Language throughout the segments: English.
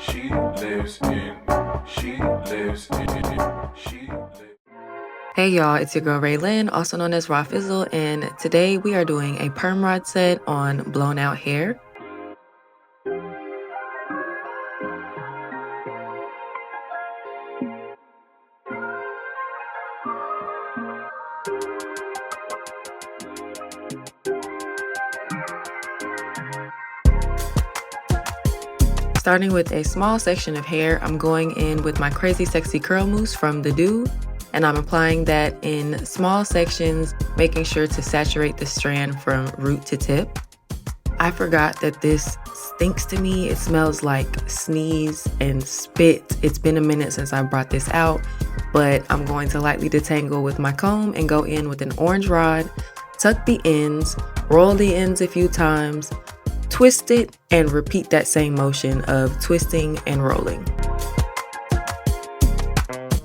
She lives in. She lives in. She lives. Hey y'all, it's your girl Raylyn, also known as RAWFIZZLE, and today we are doing a perm rod set on blown out hair. Starting with a small section of hair, I'm going in with my Crazy Sexy Curl Mousse from the Doux, and I'm applying that in small sections, making sure to saturate the strand from root to tip. I forgot that this stinks to me. It smells like sneeze and spit. It's been a minute since I brought this out, but I'm going to lightly detangle with my comb and go in with an orange rod, tuck the ends, roll the ends a few times, twist it, and repeat that same motion of twisting and rolling.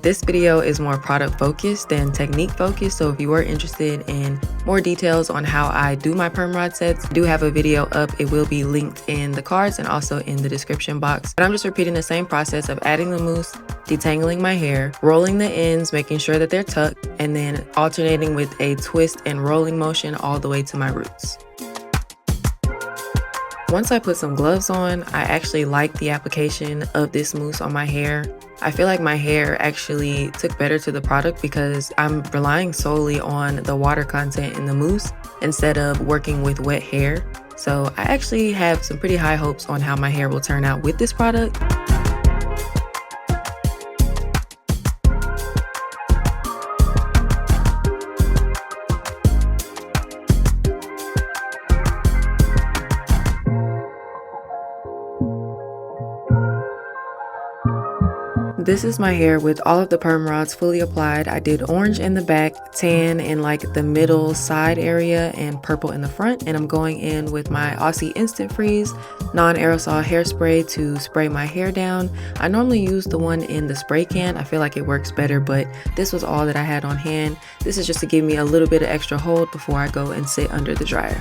This video is more product focused than technique focused, so if you are interested in more details on how I do my perm rod sets, I do have a video up. It will be linked in the cards and also in the description box. But I'm just repeating the same process of adding the mousse, detangling my hair, rolling the ends, making sure that they're tucked, and then alternating with a twist and rolling motion all the way to my roots. Once I put some gloves on, I actually like the application of this mousse on my hair. I feel like my hair actually took better to the product because I'm relying solely on the water content in the mousse instead of working with wet hair. So I actually have some pretty high hopes on how my hair will turn out with this product. This is my hair with all of the perm rods fully applied. I did orange in the back, tan in like the middle side area, and purple in the front. And I'm going in with my Aussie Instant Freeze non-aerosol hairspray to spray my hair down. I normally use the one in the spray can. I feel like it works better, but this was all that I had on hand. This is just to give me a little bit of extra hold before I go and sit under the dryer.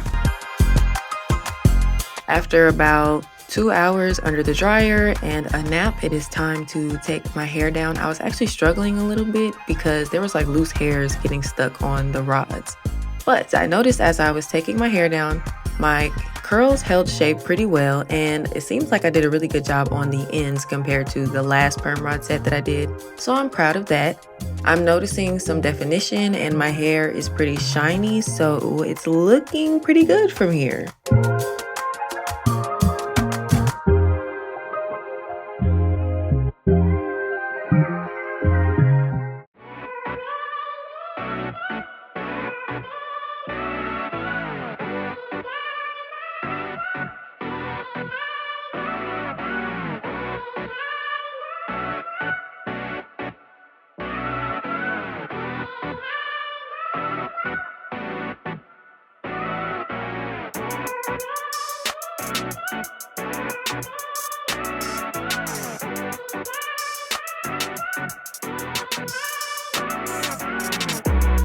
After about 2 hours under the dryer and a nap, it is time to take my hair down. I was actually struggling a little bit because there was like loose hairs getting stuck on the rods. But I noticed as I was taking my hair down, my curls held shape pretty well, and it seems like I did a really good job on the ends compared to the last perm rod set that I did. So I'm proud of that. I'm noticing some definition and my hair is pretty shiny, so it's looking pretty good from here.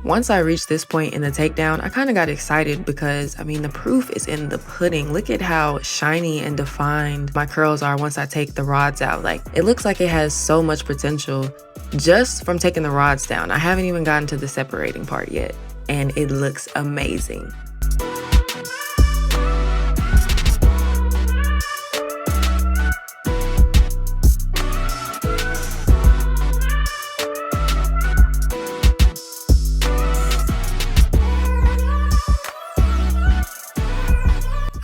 Once I reached this point in the takedown, I kind of got excited because, I mean, the proof is in the pudding. Look at how shiny and defined my curls are once I take the rods out. Like, it looks like it has so much potential just from taking the rods down. I haven't even gotten to the separating part yet, and it looks amazing.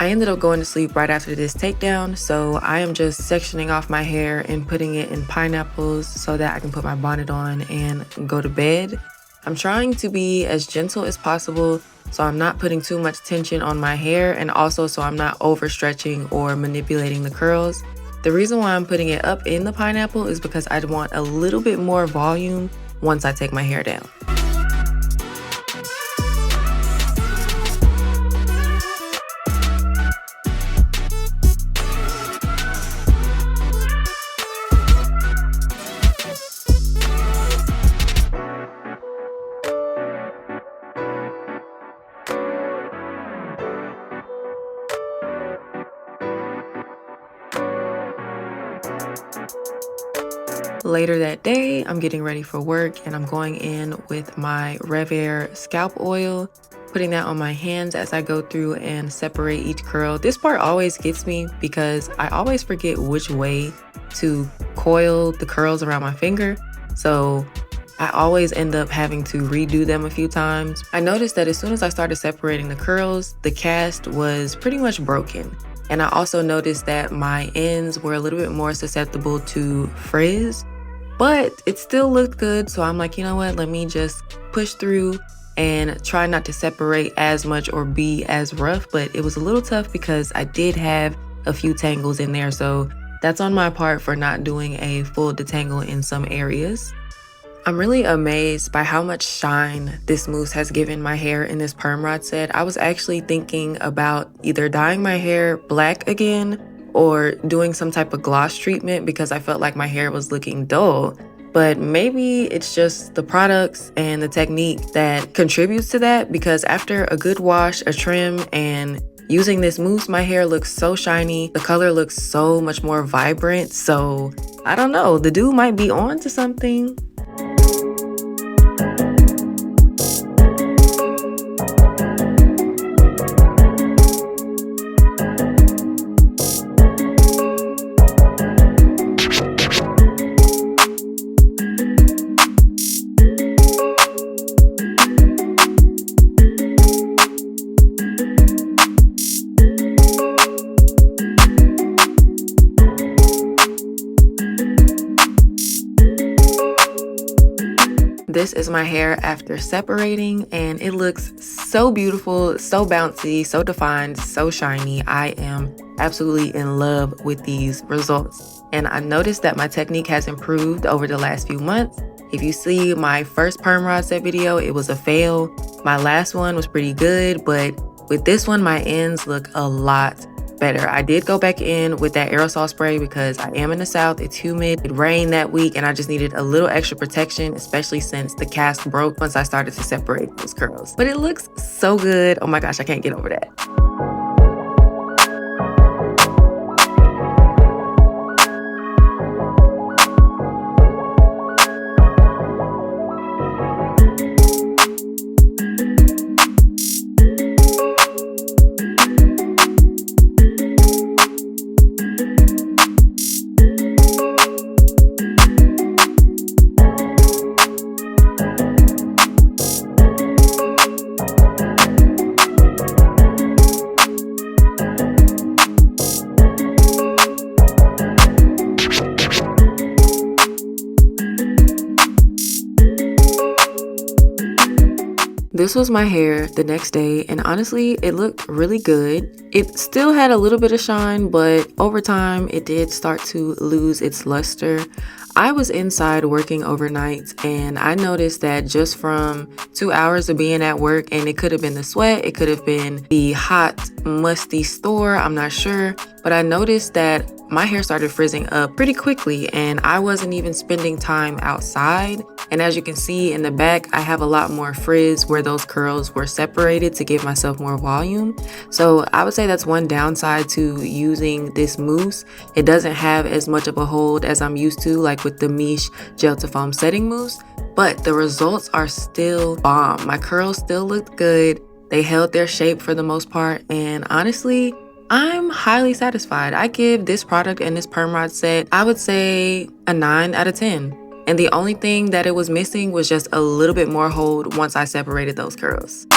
I ended up going to sleep right after this takedown, so I am just sectioning off my hair and putting it in pineapples so that I can put my bonnet on and go to bed. I'm trying to be as gentle as possible so I'm not putting too much tension on my hair, and also so I'm not overstretching or manipulating the curls. The reason why I'm putting it up in the pineapple is because I want a little bit more volume once I take my hair down. Later that day, I'm getting ready for work and I'm going in with my RAWFIZZLE scalp oil, putting that on my hands as I go through and separate each curl. This part always gets me because I always forget which way to coil the curls around my finger. So I always end up having to redo them a few times. I noticed that as soon as I started separating the curls, the cast was pretty much broken. And I also noticed that my ends were a little bit more susceptible to frizz, but it still looked good. So I'm like, you know what, let me just push through and try not to separate as much or be as rough. But it was a little tough because I did have a few tangles in there. So that's on my part for not doing a full detangle in some areas. I'm really amazed by how much shine this mousse has given my hair in this perm rod set. I was actually thinking about either dyeing my hair black again or doing some type of gloss treatment because I felt like my hair was looking dull. But maybe it's just the products and the technique that contributes to that, because after a good wash, a trim, and using this mousse, my hair looks so shiny. The color looks so much more vibrant. So I don't know, the Doux might be on to something. This is my hair after separating and it looks so beautiful, so bouncy, so defined, so shiny. I am absolutely in love with these results. And I noticed that my technique has improved over the last few months. If you see my first perm rod set video, it was a fail. My last one was pretty good, but with this one, my ends look a lot better. I did go back in with that aerosol spray because I am in the South, it's humid, it rained that week, and I just needed a little extra protection, especially since the cast broke once I started to separate those curls. But it looks so good. Oh my gosh, I can't get over that. This was my hair the next day, and honestly, it looked really good. It still had a little bit of shine, but over time, it did start to lose its luster. I was inside working overnight, and I noticed that just from 2 hours of being at work, and it could have been the sweat, it could have been the hot, musty store, I'm not sure, but I noticed that my hair started frizzing up pretty quickly, and I wasn't even spending time outside. And as you can see in the back, I have a lot more frizz where those curls were separated to give myself more volume. So I would say that's one downside to using this mousse. It doesn't have as much of a hold as I'm used to, like with the Miche Gel to Foam Setting Mousse, but the results are still bomb. My curls still looked good. They held their shape for the most part, and honestly, I'm highly satisfied. I give this product and this perm rod set, I would say a 9 out of 10. And the only thing that it was missing was just a little bit more hold once I separated those curls.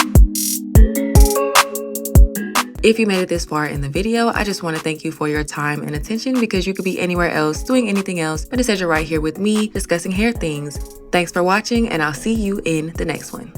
If you made it this far in the video, I just want to thank you for your time and attention, because you could be anywhere else doing anything else, but instead you're right here with me discussing hair things. Thanks for watching, and I'll see you in the next one.